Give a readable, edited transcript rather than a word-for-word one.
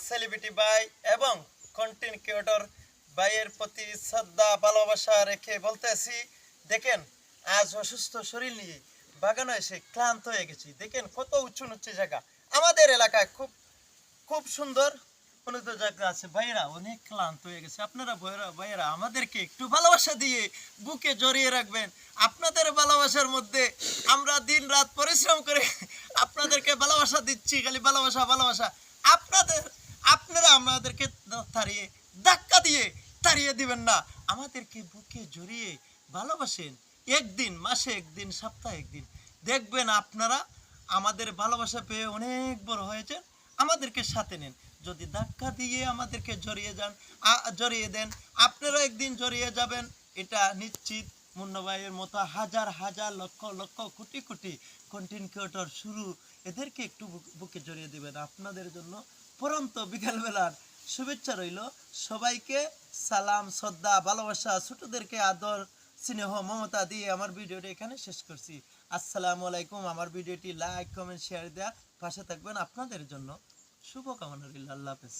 Celebrity ভাই এবং content creator ভাইয়ের প্রতি শ্রদ্ধা ভালোবাসা রেখে বলতেছি, দেখেন আজ অসুস্থ শরীর নিয়ে বাগানে এসে ক্লান্ত হয়ে গেছি। দেখেন কত উঁচু উঁচু জায়গা আমাদের এলাকায়, খুব খুব সুন্দর উন্নত জায়গা আছে। ভাইয়েরা অনেক ক্লান্ত হয়ে গেছে। আপনারা ভাইয়েরা আমাদেরকে একটু ভালোবাসা দিয়ে বুকে জড়িয়ে রাখবেন। আপনাদের ভালোবাসার মধ্যে আমরা দিন রাত পরিশ্রম করে আপনাদেরকে ভালোবাসা দিচ্ছি, খালি ভালোবাসা ভালোবাসা। আপনারা আমাদেরকে তাড়িয়ে ধাক্কা দিয়ে তাড়িয়ে দিবেন না, আমাদেরকে বুকে জড়িয়ে ভালোবাসেন। একদিন, মাসে একদিন, সপ্তাহে একদিন দেখবেন আপনারা আমাদের ভালোবাসা পেয়ে অনেক বড় হয়েছেন। আমাদেরকে সাথে নেন। যদি ধাক্কা দিয়ে আমাদেরকে জড়িয়ে দেন, আপনারা একদিন জড়িয়ে যাবেন, এটা নিশ্চিত। মুন্না ভাইয়ের মতো হাজার হাজার লক্ষ লক্ষ কোটি কোটি কন্টেন্ট ক্রিয়েটর শুরু, এদেরকে একটু বুকে জড়িয়ে দেবেন। আপনাদের জন্য পরন্ত বিকালবেলার শুভেচ্ছা রইল। সবাইকে সালাম, শ্রদ্ধা, ভালোবাসা, ছোটদেরকে আদর, স্নেহ, মমতা দিয়ে আমার ভিডিওটি এখানে শেষ করছি। আসসালামু আলাইকুম। আমার ভিডিওটি লাইক, কমেন্ট, শেয়ার দেওয়া পাশে থাকবেন। আপনাদের জন্য শুভকামনা রইল। আল্লাহ হাফেজ।